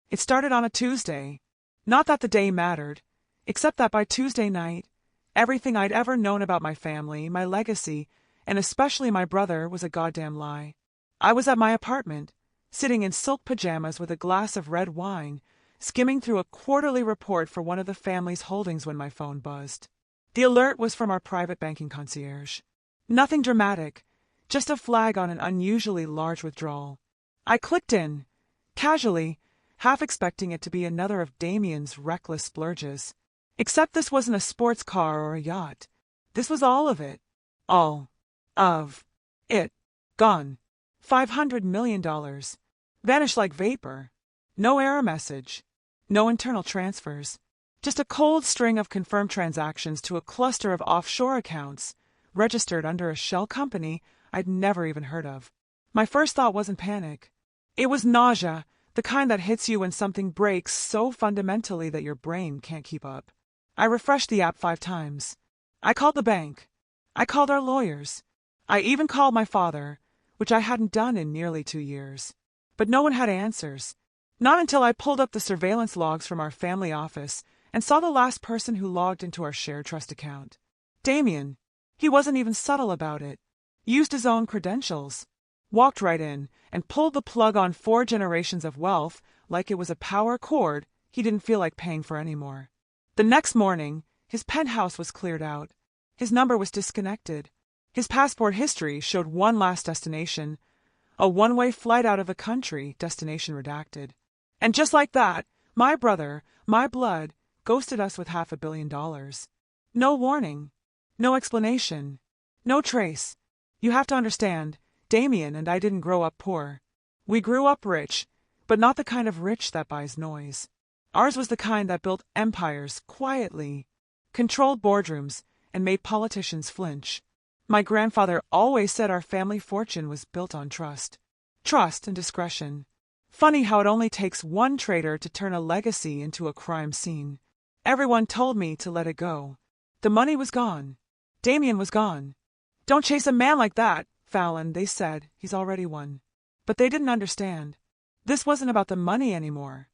It started on a Tuesday. Not that the day mattered, except that by Tuesday night, everything I'd ever known about my family, my legacy, and especially my brother was a goddamn lie. I was at my apartment, sitting in silk pajamas with a glass of red wine, skimming through a quarterly report for one of the family's holdings when my phone buzzed. The alert was from our private banking concierge. Nothing dramatic, just a flag on an unusually large withdrawal. I clicked in, casually, half expecting it to be another of Damien's reckless splurges. Except this wasn't a sports car or a yacht. This was all of it. All of it. Gone. $500 million. Vanished like vapor. No error message. No internal transfers. Just a cold string of confirmed transactions to a cluster of offshore accounts, registered under a shell company I'd never even heard of. My first thought wasn't panic. It was nausea, the kind that hits you when something breaks so fundamentally that your brain can't keep up. I refreshed the app 5 times. I called the bank. I called our lawyers. I even called my father, which I hadn't done in nearly 2 years. But no one had answers. Not until I pulled up the surveillance logs from our family office and saw the last person who logged into our shared trust account. Damien. He wasn't even subtle about it. Used his own credentials. Walked right in and pulled the plug on 4 generations of wealth like it was a power cord he didn't feel like paying for anymore. The next morning, his penthouse was cleared out. His number was disconnected. His passport history showed one last destination, a one-way flight out of the country, destination redacted. And just like that, my brother, my blood, ghosted us with $500 million. No warning. No explanation. No trace. You have to understand, Damien and I didn't grow up poor. We grew up rich, but not the kind of rich that buys noise. Ours was the kind that built empires quietly, controlled boardrooms, and made politicians flinch. My grandfather always said our family fortune was built on trust. Trust and discretion. Funny how it only takes one traitor to turn a legacy into a crime scene. Everyone told me to let it go. The money was gone. Damien was gone. Don't chase a man like that, Fallon, they said. He's already won. But they didn't understand. This wasn't about the money anymore.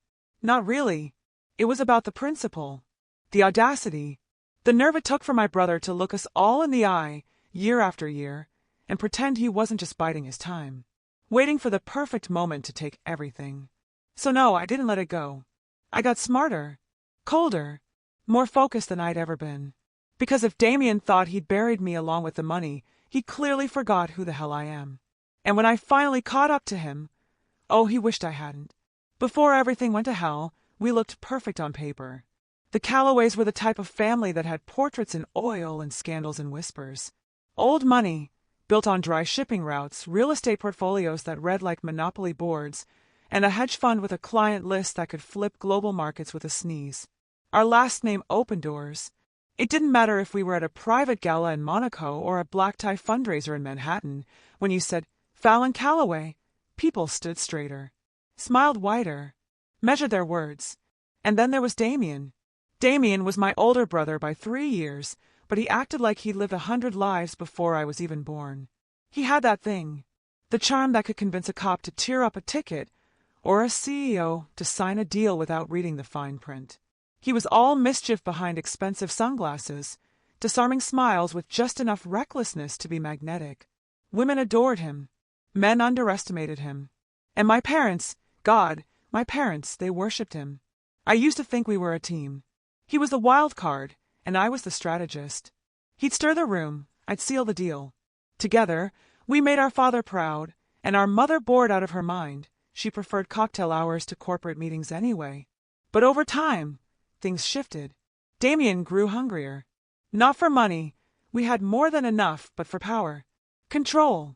Not really. It was about the principle. The audacity. The nerve it took for my brother to look us all in the eye, year after year, and pretend he wasn't just biding his time, waiting for the perfect moment to take everything. So no, I didn't let it go. I got smarter, colder, more focused than I'd ever been. Because if Damien thought he'd buried me along with the money, he clearly forgot who the hell I am. And when I finally caught up to him, oh, he wished I hadn't. Before everything went to hell, we looked perfect on paper. The Callaways were the type of family that had portraits in oil and scandals in whispers. Old money, built on dry shipping routes, real estate portfolios that read like monopoly boards, and a hedge fund with a client list that could flip global markets with a sneeze. Our last name opened doors. It didn't matter if we were at a private gala in Monaco or a black tie fundraiser in Manhattan. When you said, Fallon Callaway, people stood straighter, smiled wider, measured their words. And then there was Damien. Damien was my older brother by 3 years, but he acted like he'd lived 100 lives before I was even born. He had that thing, the charm that could convince a cop to tear up a ticket or a CEO to sign a deal without reading the fine print. He was all mischief behind expensive sunglasses, disarming smiles with just enough recklessness to be magnetic. Women adored him. Men underestimated him. And my parents, God, my parents, they worshipped him. I used to think we were a team. He was the wild card, and I was the strategist. He'd stir the room, I'd seal the deal. Together, we made our father proud, and our mother bored out of her mind. She preferred cocktail hours to corporate meetings anyway. But over time, things shifted. Damien grew hungrier. Not for money. We had more than enough, but for power. Control.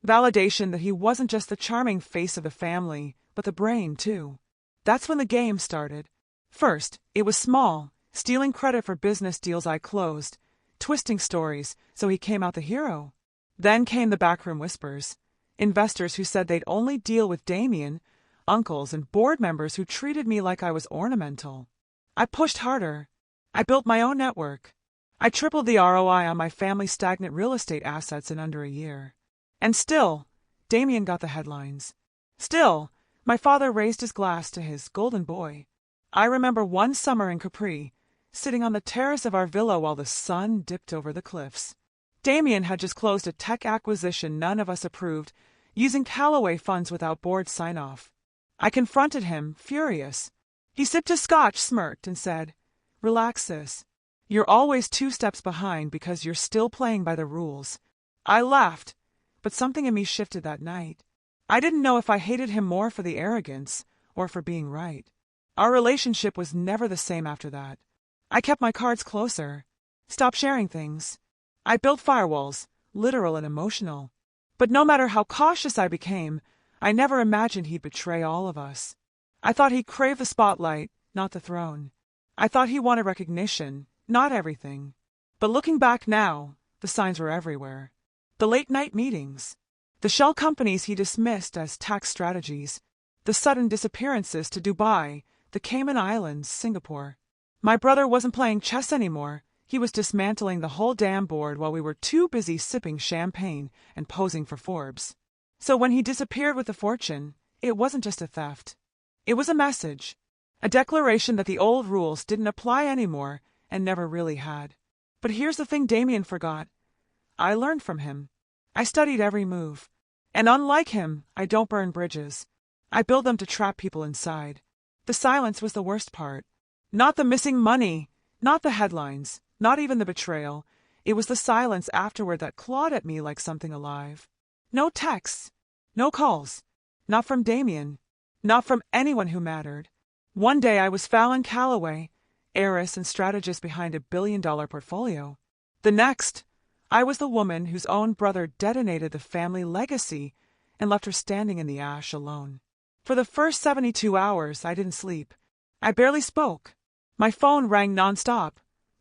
Validation that he wasn't just the charming face of the family, but the brain, too. That's when the game started. First, it was small, stealing credit for business deals I closed, twisting stories so he came out the hero. Then came the backroom whispers. Investors who said they'd only deal with Damien, uncles and board members who treated me like I was ornamental. I pushed harder. I built my own network. I tripled the ROI on my family's stagnant real estate assets in under a year. And still, Damien got the headlines. Still, My father raised his glass to his golden boy. I remember one summer in Capri, sitting on the terrace of our villa while the sun dipped over the cliffs. Damien had just closed a tech acquisition none of us approved, using Callaway funds without board sign-off. I confronted him, furious. He sipped his scotch, smirked, and said, "Relax, sis. You're always 2 steps behind because you're still playing by the rules." I laughed, but something in me shifted that night. I didn't know if I hated him more for the arrogance or for being right. Our relationship was never the same after that. I kept my cards closer, stopped sharing things. I built firewalls, literal and emotional. But no matter how cautious I became, I never imagined he'd betray all of us. I thought he'd crave the spotlight, not the throne. I thought he wanted recognition, not everything. But looking back now, the signs were everywhere. The late-night meetings, the shell companies he dismissed as tax strategies, the sudden disappearances to Dubai, the Cayman Islands, Singapore. My brother wasn't playing chess anymore. He was dismantling the whole damn board while we were too busy sipping champagne and posing for Forbes. So when he disappeared with the fortune, it wasn't just a theft. It was a message, a declaration that the old rules didn't apply anymore and never really had. But here's the thing Damien forgot. I learned from him. I studied every move. And unlike him, I don't burn bridges. I build them to trap people inside. The silence was the worst part. Not the missing money, not the headlines, not even the betrayal. It was the silence afterward that clawed at me like something alive. No texts, no calls. Not from Damien. Not from anyone who mattered. One day I was Fallon Calloway, heiress and strategist behind $1 billion portfolio. The next, I was the woman whose own brother detonated the family legacy and left her standing in the ash alone. For the first 72 hours, I didn't sleep. I barely spoke. My phone rang nonstop.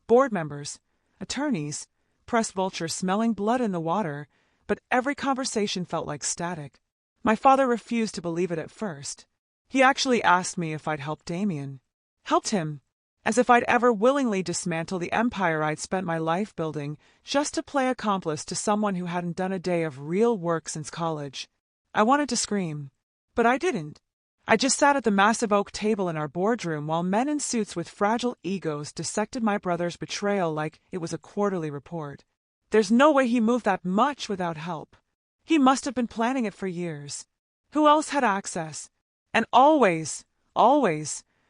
Board members, attorneys, press vultures smelling blood in the water, but every conversation felt like static. My father refused to believe it at first. He actually asked me if I'd helped Damien. Helped him, as if I'd ever willingly dismantle the empire I'd spent my life building just to play accomplice to someone who hadn't done a day of real work since college. I wanted to scream, but I didn't. I just sat at the massive oak table in our boardroom while men in suits with fragile egos dissected my brother's betrayal like it was a quarterly report. There's no way he moved that much without help. He must have been planning it for years. Who else had access? And always,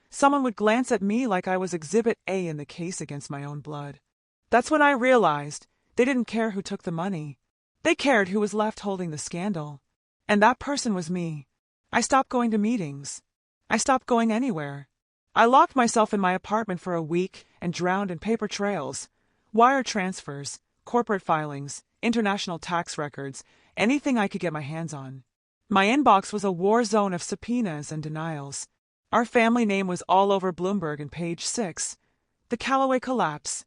someone would glance at me like I was Exhibit A in the case against my own blood. That's when I realized they didn't care who took the money. They cared who was left holding the scandal. And that person was me. I stopped going to meetings. I stopped going anywhere. I locked myself in my apartment for a week and drowned in paper trails, wire transfers, corporate filings, international tax records, anything I could get my hands on. My inbox was a war zone of subpoenas and denials. Our family name was all over Bloomberg and Page 6. The Callaway collapse.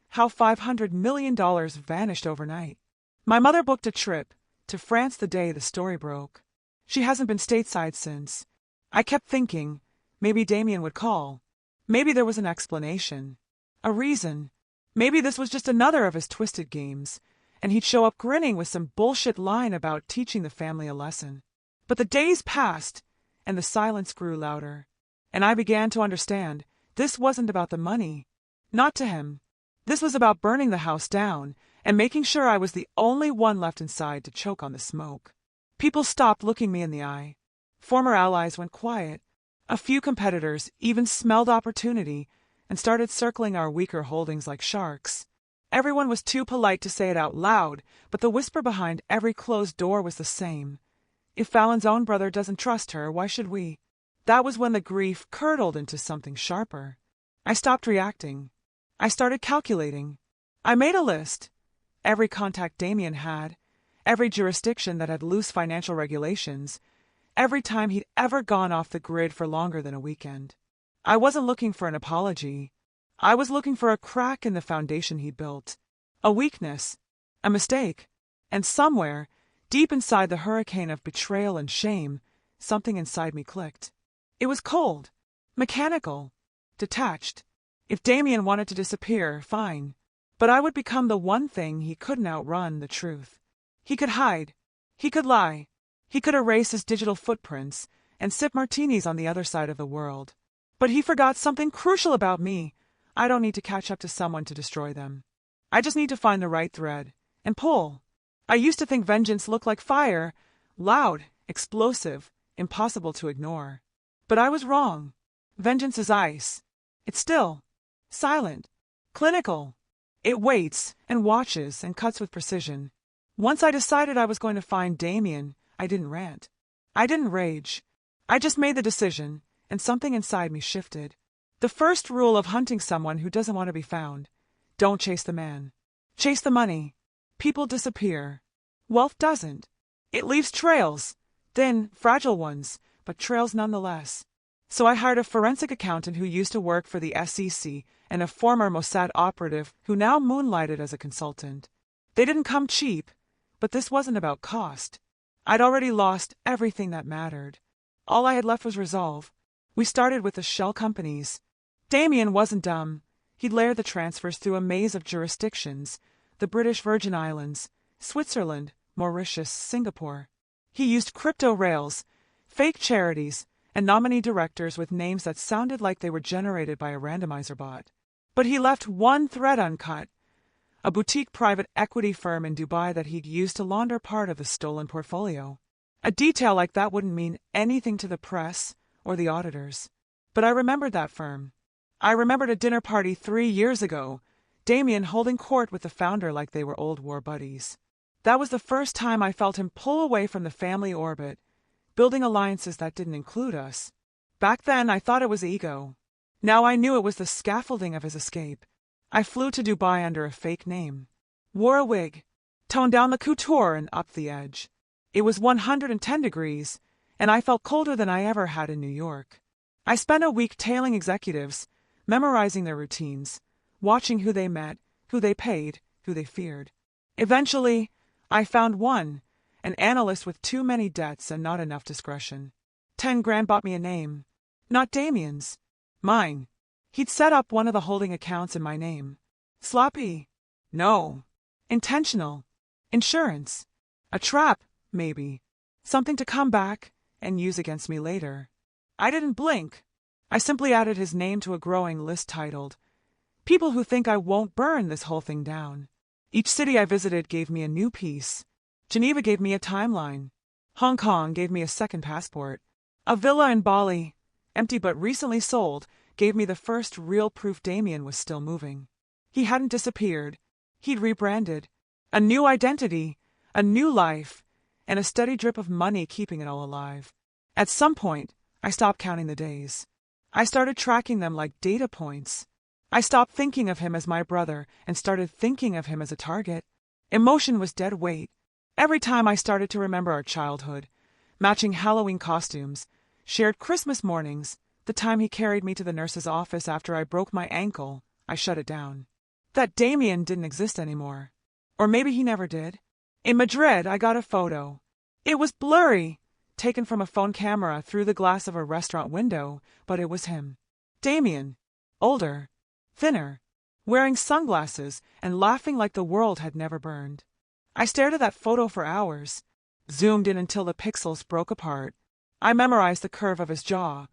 How $500 million vanished overnight. My mother booked a trip to France the day the story broke. She hasn't been stateside since. I kept thinking, maybe Damien would call. Maybe there was an explanation. A reason. Maybe this was just another of his twisted games, and he'd show up grinning with some bullshit line about teaching the family a lesson. But the days passed, and the silence grew louder. And I began to understand this wasn't about the money. Not to him. This was about burning the house down and making sure I was the only one left inside to choke on the smoke. People stopped looking me in the eye. Former allies went quiet. A few competitors even smelled opportunity and started circling our weaker holdings like sharks. Everyone was too polite to say it out loud, but the whisper behind every closed door was the same. If Fallon's own brother doesn't trust her, why should we? That was when the grief curdled into something sharper. I stopped reacting. I started calculating. I made a list. Every contact Damien had, every jurisdiction that had loose financial regulations, every time he'd ever gone off the grid for longer than a weekend. I wasn't looking for an apology. I was looking for a crack in the foundation he'd built. A weakness. A mistake. And somewhere, deep inside the hurricane of betrayal and shame, something inside me clicked. It was cold. Mechanical. Detached. If Damien wanted to disappear, fine. But I would become the one thing he couldn't outrun: the truth. He could hide. He could lie. He could erase his digital footprints, and sip martinis on the other side of the world. But he forgot something crucial about me. I don't need to catch up to someone to destroy them. I just need to find the right thread and pull. I used to think vengeance looked like fire, loud, explosive, impossible to ignore. But I was wrong. Vengeance is ice. It's still, silent, clinical. It waits and watches and cuts with precision. Once I decided I was going to find Damien, I didn't rant. I didn't rage. I just made the decision, and something inside me shifted. The first rule of hunting someone who doesn't want to be found: don't chase the man. Chase the money. People disappear. Wealth doesn't. It leaves trails, thin, fragile ones, but trails nonetheless. So I hired a forensic accountant who used to work for the SEC and a former Mossad operative who now moonlighted as a consultant. They didn't come cheap, but this wasn't about cost. I'd already lost everything that mattered. All I had left was resolve. We started with the shell companies. Damien wasn't dumb. He'd layered the transfers through a maze of jurisdictions: the British Virgin Islands, Switzerland, Mauritius, Singapore. He used crypto rails, fake charities, and nominee directors with names that sounded like they were generated by a randomizer bot. But he left one thread uncut: a boutique private equity firm in Dubai that he'd used to launder part of the stolen portfolio. A detail like that wouldn't mean anything to the press or the auditors. But I remembered that firm. I remembered a dinner party 3 years ago, Damien holding court with the founder like they were old war buddies. That was the first time I felt him pull away from the family orbit, building alliances that didn't include us. Back then, I thought it was ego. Now I knew it was the scaffolding of his escape. I flew to Dubai under a fake name, wore a wig, toned down the couture and upped the edge. It was 110 degrees, and I felt colder than I ever had in New York. I spent a week tailing executives, memorizing their routines, watching who they met, who they paid, who they feared. Eventually, I found one, an analyst with too many debts and not enough discretion. 10 grand bought me a name. Not Damien's. Mine. He'd set up one of the holding accounts in my name. Sloppy? No. Intentional. Insurance. A trap, maybe. Something to come back and use against me later. I didn't blink. I simply added his name to a growing list titled, "People who think I won't burn this whole thing down." Each city I visited gave me a new piece. Geneva gave me a timeline. Hong Kong gave me a second passport. A villa in Bali, empty but recently sold, gave me the first real proof Damien was still moving. He hadn't disappeared. He'd rebranded. A new identity, a new life, and a steady drip of money keeping it all alive. At some point, I stopped counting the days. I started tracking them like data points. I stopped thinking of him as my brother and started thinking of him as a target. Emotion was dead weight. Every time I started to remember our childhood, matching Halloween costumes, shared Christmas mornings, the time he carried me to the nurse's office after I broke my ankle, I shut it down. That Damien didn't exist anymore. Or maybe he never did. In Madrid, I got a photo. It was blurry, taken from a phone camera through the glass of a restaurant window, but it was him. Damien. Older. Thinner. Wearing sunglasses and laughing like the world had never burned. I stared at that photo for hours, zoomed in until the pixels broke apart. I memorized the curve of his jaw,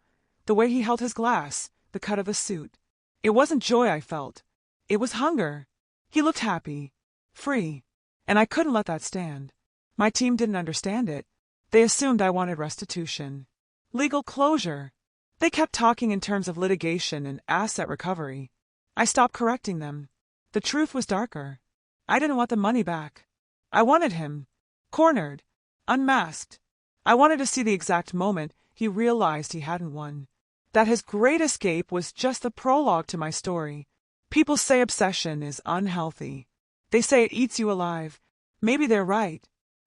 the way he held his glass, the cut of the suit. It wasn't joy I felt. It was hunger. He looked happy, free, and I couldn't let that stand. My team didn't understand it. They assumed I wanted restitution, legal closure. They kept talking in terms of litigation and asset recovery. I stopped correcting them. The truth was darker. I didn't want the money back. I wanted him, cornered, unmasked. I wanted to see the exact moment he realized he hadn't won. That his great escape was just the prologue to my story. People say obsession is unhealthy. They say it eats you alive. Maybe they're right.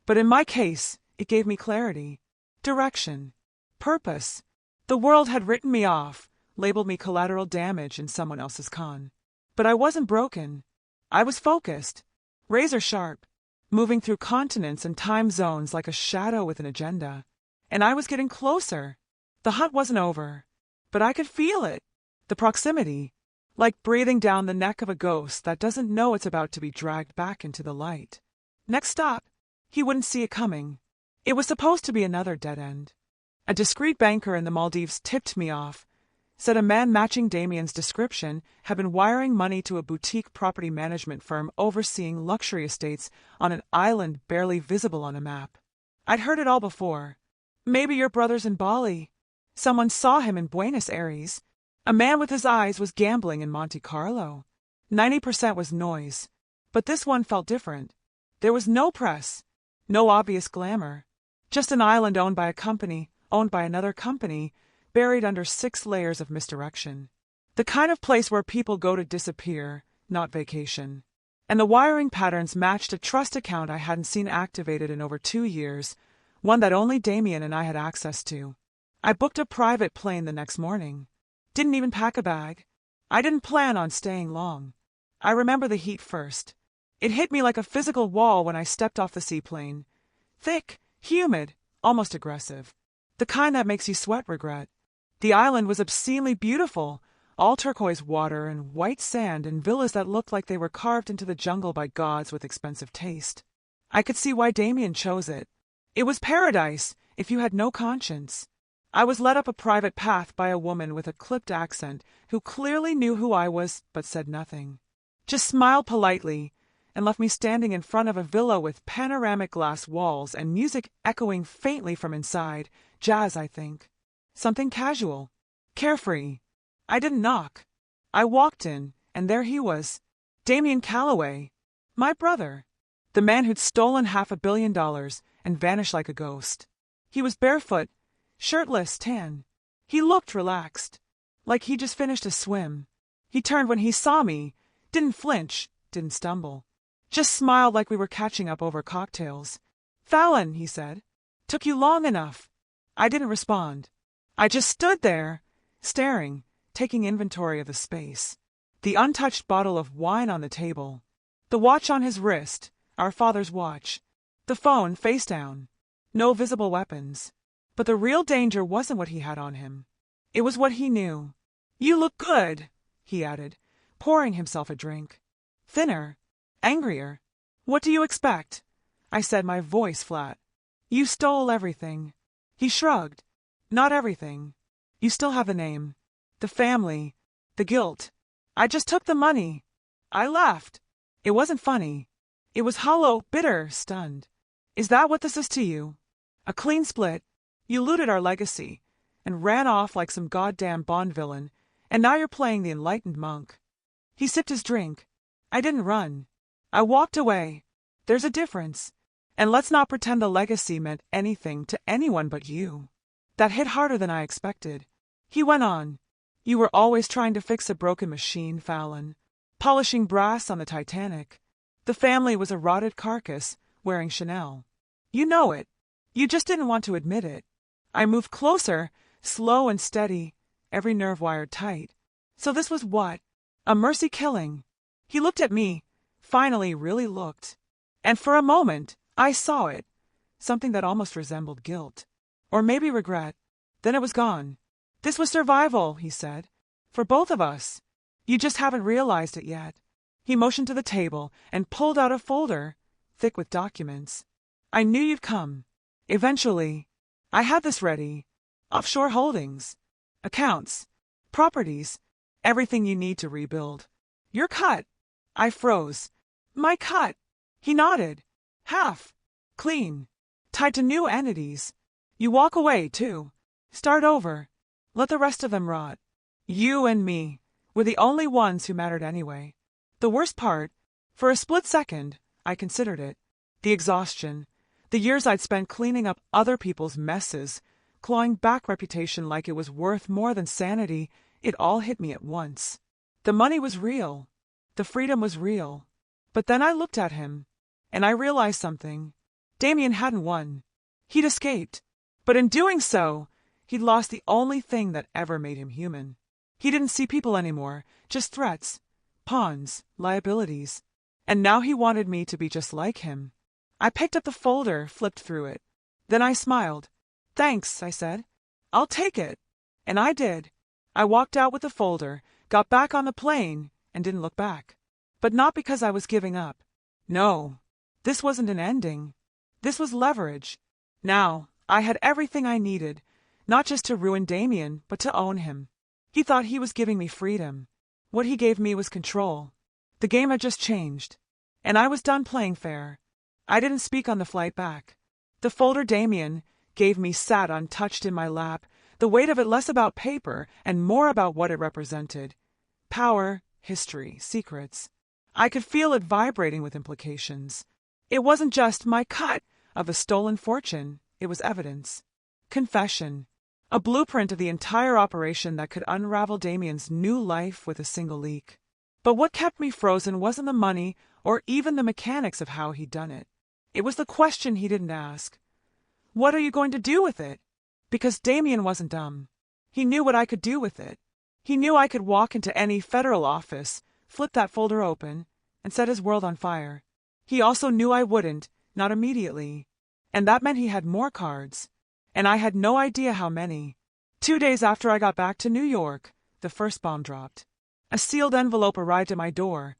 But in my case, it gave me clarity, direction, purpose. The world had written me off, labeled me collateral damage in someone else's con. But I wasn't broken. I was focused, razor sharp, moving through continents and time zones like a shadow with an agenda. And I was getting closer. The hunt wasn't over, but I could feel it. The proximity, like breathing down the neck of a ghost that doesn't know it's about to be dragged back into the light. Next stop, he wouldn't see it coming. It was supposed to be another dead end. A discreet banker in the Maldives tipped me off, said a man matching Damien's description had been wiring money to a boutique property management firm overseeing luxury estates on an island barely visible on a map. I'd heard it all before. Maybe your brother's in Bali. Someone saw him in Buenos Aires. A man with his eyes was gambling in Monte Carlo. 90% was noise. But this one felt different. There was no press, no obvious glamour. Just an island owned by a company, owned by another company, buried under 6 layers of misdirection. The kind of place where people go to disappear, not vacation. And the wiring patterns matched a trust account I hadn't seen activated in over 2 years, one that only Damien and I had access to. I booked a private plane the next morning. Didn't even pack a bag. I didn't plan on staying long. I remember the heat first. It hit me like a physical wall when I stepped off the seaplane. Thick, humid, almost aggressive. The kind that makes you sweat regret. The island was obscenely beautiful, all turquoise water and white sand and villas that looked like they were carved into the jungle by gods with expensive taste. I could see why Damien chose it. It was paradise, if you had no conscience. I was led up a private path by a woman with a clipped accent who clearly knew who I was but said nothing. Just smiled politely and left me standing in front of a villa with panoramic glass walls and music echoing faintly from inside, jazz, I think. Something casual, carefree. I didn't knock. I walked in, and there he was, Damien Calloway, my brother, the man who'd stolen $500 million and vanished like a ghost. He was barefoot, shirtless, tan. He looked relaxed, like he'd just finished a swim. He turned when he saw me, didn't flinch, didn't stumble. Just smiled like we were catching up over cocktails. "Fallon," he said, "took you long enough." I didn't respond. I just stood there, staring, taking inventory of the space. The untouched bottle of wine on the table. The watch on his wrist, our father's watch. The phone face down. No visible weapons. But the real danger wasn't what he had on him. It was what he knew. "You look good," he added, pouring himself a drink. Thinner. Angrier. "What do you expect?" I said, my voice flat. "You stole everything." He shrugged. "Not everything. You still have the name, the family, the guilt. I just took the money." I laughed. It wasn't funny. It was hollow, bitter, stunned. "Is that what this is to you? A clean split? You looted our legacy and ran off like some goddamn Bond villain, and now you're playing the enlightened monk." He sipped his drink. I didn't run. I walked away. There's a difference. And let's not pretend the legacy meant anything to anyone but you. That hit harder than I expected. He went on. "You were always trying to fix a broken machine, Fallon. Polishing brass on the Titanic. The family was a rotted carcass, wearing Chanel. You know it. You just didn't want to admit it." I moved closer, slow and steady, every nerve wired tight. So this was what? A mercy killing. He looked at me, finally really looked. And for a moment, I saw it. Something that almost resembled guilt. Or maybe regret. Then it was gone. "This was survival," he said. "For both of us. You just haven't realized it yet." He motioned to the table and pulled out a folder, thick with documents. "I knew you'd come. Eventually. I had this ready. Offshore holdings. Accounts. Properties. Everything you need to rebuild. Your cut." I froze. "My cut." He nodded. "Half. Clean. Tied to new entities. You walk away, too. Start over. Let the rest of them rot. You and me were the only ones who mattered anyway." The worst part, for a split second, I considered it. The exhaustion. The years I'd spent cleaning up other people's messes, clawing back reputation like it was worth more than sanity, it all hit me at once. The money was real. The freedom was real. But then I looked at him, and I realized something. Damien hadn't won. He'd escaped. But in doing so, he'd lost the only thing that ever made him human. He didn't see people anymore, just threats, pawns, liabilities. And now he wanted me to be just like him. I picked up the folder, flipped through it. Then I smiled. "Thanks," I said. "I'll take it." And I did. I walked out with the folder, got back on the plane, and didn't look back. But not because I was giving up. No, this wasn't an ending. This was leverage. Now, I had everything I needed. Not just to ruin Damien, but to own him. He thought he was giving me freedom. What he gave me was control. The game had just changed. And I was done playing fair. I didn't speak on the flight back. The folder Damien gave me sat untouched in my lap, the weight of it less about paper and more about what it represented. Power, history, secrets. I could feel it vibrating with implications. It wasn't just my cut of a stolen fortune, it was evidence. Confession. A blueprint of the entire operation that could unravel Damien's new life with a single leak. But what kept me frozen wasn't the money or even the mechanics of how he'd done it. It was the question he didn't ask. What are you going to do with it? Because Damien wasn't dumb. He knew what I could do with it. He knew I could walk into any federal office, flip that folder open, and set his world on fire. He also knew I wouldn't, not immediately. And that meant he had more cards. And I had no idea how many. 2 days after I got back to New York, the first bomb dropped. A sealed envelope arrived at my door.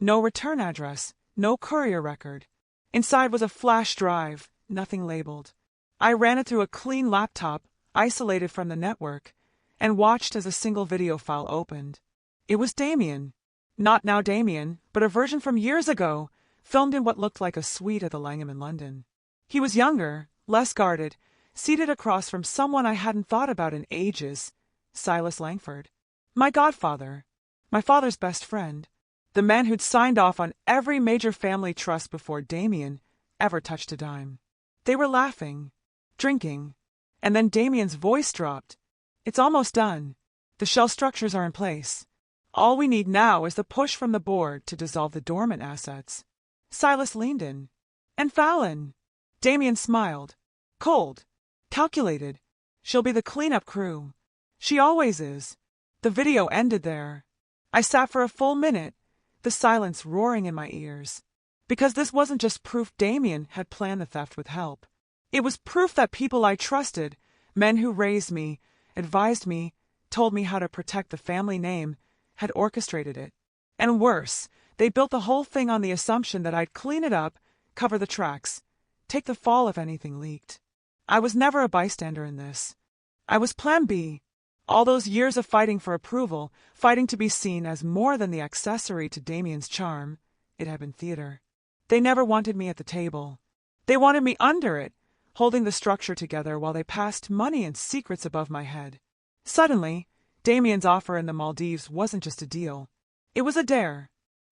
No return address, no courier record. Inside was a flash drive, nothing labeled. I ran it through a clean laptop, isolated from the network, and watched as a single video file opened. It was Damien. Not now Damien, but a version from years ago, filmed in what looked like a suite at the Langham in London. He was younger, less guarded, seated across from someone I hadn't thought about in ages, Silas Langford. My godfather. My father's best friend. The man who'd signed off on every major family trust before Damien ever touched a dime. They were laughing, drinking, and then Damien's voice dropped. It's almost done. The shell structures are in place. All we need now is the push from the board to dissolve the dormant assets. Silas leaned in. And Fallon. Damien smiled. Cold. Calculated. She'll be the cleanup crew. She always is. The video ended there. I sat for a full minute, the silence roaring in my ears. Because this wasn't just proof Damien had planned the theft with help. It was proof that people I trusted, men who raised me, advised me, told me how to protect the family name, had orchestrated it. And worse, they built the whole thing on the assumption that I'd clean it up, cover the tracks, take the fall if anything leaked. I was never a bystander in this. I was Plan B. All those years of fighting for approval, fighting to be seen as more than the accessory to Damien's charm, it had been theater. They never wanted me at the table. They wanted me under it, holding the structure together while they passed money and secrets above my head. Suddenly, Damien's offer in the Maldives wasn't just a deal. It was a dare,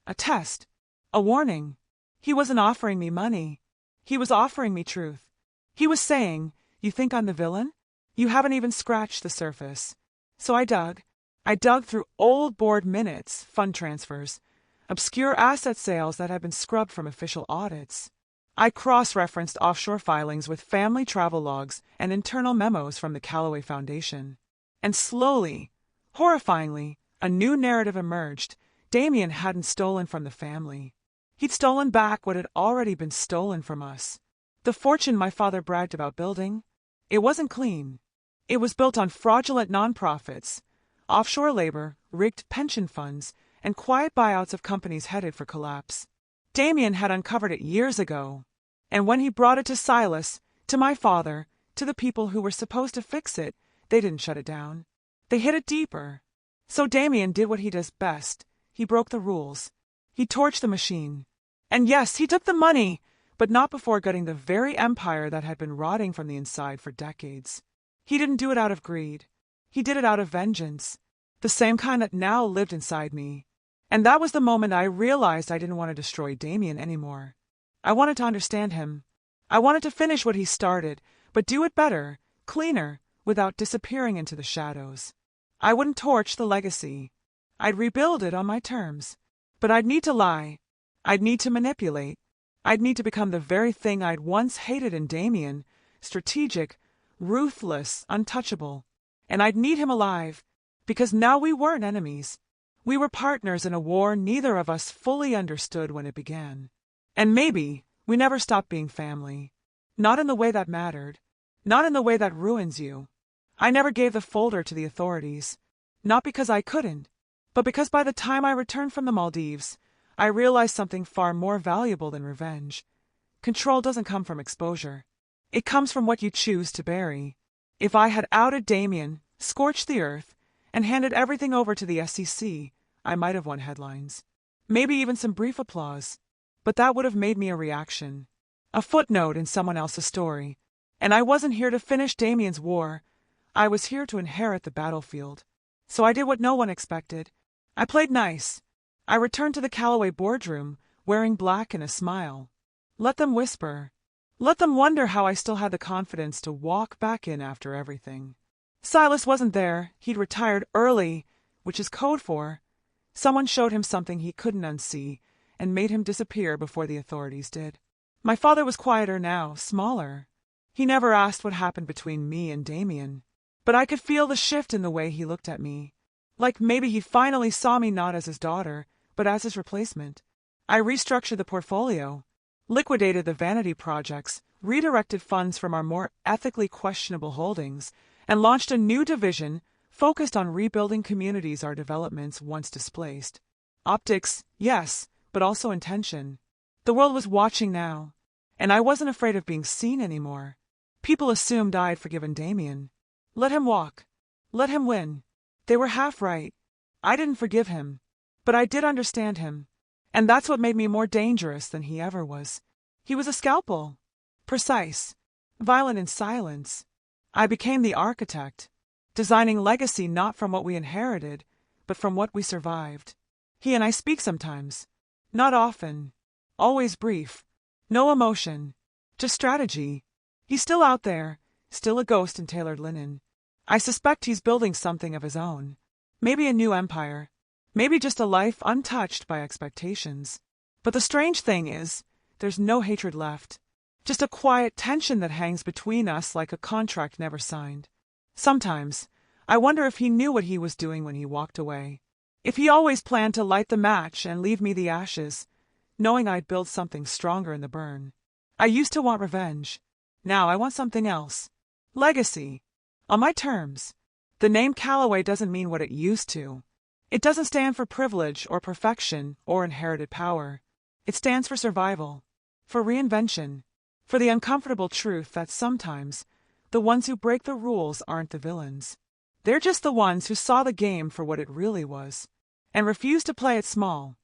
a test, a warning. He wasn't offering me money. He was offering me truth. He was saying, "You think I'm the villain? You haven't even scratched the surface." So I dug. I dug through old board minutes, fund transfers, obscure asset sales that had been scrubbed from official audits. I cross-referenced offshore filings with family travel logs and internal memos from the Callaway Foundation. And slowly, horrifyingly, a new narrative emerged. Damien hadn't stolen from the family. He'd stolen back what had already been stolen from us. The fortune my father bragged about building, it wasn't clean. It was built on fraudulent nonprofits, offshore labor, rigged pension funds, and quiet buyouts of companies headed for collapse. Damien had uncovered it years ago, and when he brought it to Silas, to my father, to the people who were supposed to fix it, they didn't shut it down. They hid it deeper. So Damien did what he does best. He broke the rules. He torched the machine. And yes, he took the money, but not before gutting the very empire that had been rotting from the inside for decades. He didn't do it out of greed. He did it out of vengeance, the same kind that now lived inside me. And that was the moment I realized I didn't want to destroy Damien anymore. I wanted to understand him. I wanted to finish what he started, but do it better, cleaner, without disappearing into the shadows. I wouldn't torch the legacy. I'd rebuild it on my terms. But I'd need to lie. I'd need to manipulate. I'd need to become the very thing I'd once hated in Damien, strategic, ruthless, untouchable. And I'd need him alive, because now we weren't enemies. We were partners in a war neither of us fully understood when it began. And maybe we never stopped being family. Not in the way that mattered. Not in the way that ruins you. I never gave the folder to the authorities. Not because I couldn't, but because by the time I returned from the Maldives, I realized something far more valuable than revenge. Control doesn't come from exposure. It comes from what you choose to bury. If I had outed Damien, scorched the earth, and handed everything over to the SEC, I might have won headlines. Maybe even some brief applause. But that would have made me a reaction. A footnote in someone else's story. And I wasn't here to finish Damien's war. I was here to inherit the battlefield. So I did what no one expected. I played nice. I returned to the Callaway boardroom, wearing black and a smile. Let them whisper. Let them wonder how I still had the confidence to walk back in after everything. Silas wasn't there. He'd retired early, which is code for someone showed him something he couldn't unsee and made him disappear before the authorities did. My father was quieter now, smaller. He never asked what happened between me and Damien, but I could feel the shift in the way he looked at me. Like maybe he finally saw me not as his daughter, but as his replacement. I restructured the portfolio, liquidated the vanity projects, redirected funds from our more ethically questionable holdings, and launched a new division focused on rebuilding communities our developments once displaced. Optics, yes, but also intention. The world was watching now, and I wasn't afraid of being seen anymore. People assumed I had forgiven Damien. Let him walk. Let him win. They were half right. I didn't forgive him, but I did understand him, and that's what made me more dangerous than he ever was. He was a scalpel. Precise. Violent in silence. I became the architect, designing legacy not from what we inherited, but from what we survived. He and I speak sometimes. Not often. Always brief. No emotion. Just strategy. He's still out there, still a ghost in tailored linen. I suspect he's building something of his own. Maybe a new empire. Maybe just a life untouched by expectations. But the strange thing is, there's no hatred left. Just a quiet tension that hangs between us like a contract never signed. Sometimes, I wonder if he knew what he was doing when he walked away. If he always planned to light the match and leave me the ashes, knowing I'd build something stronger in the burn. I used to want revenge. Now I want something else. Legacy. On my terms. The name Callaway doesn't mean what it used to. It doesn't stand for privilege or perfection or inherited power. It stands for survival, for reinvention, for the uncomfortable truth that sometimes the ones who break the rules aren't the villains. They're just the ones who saw the game for what it really was and refused to play it small.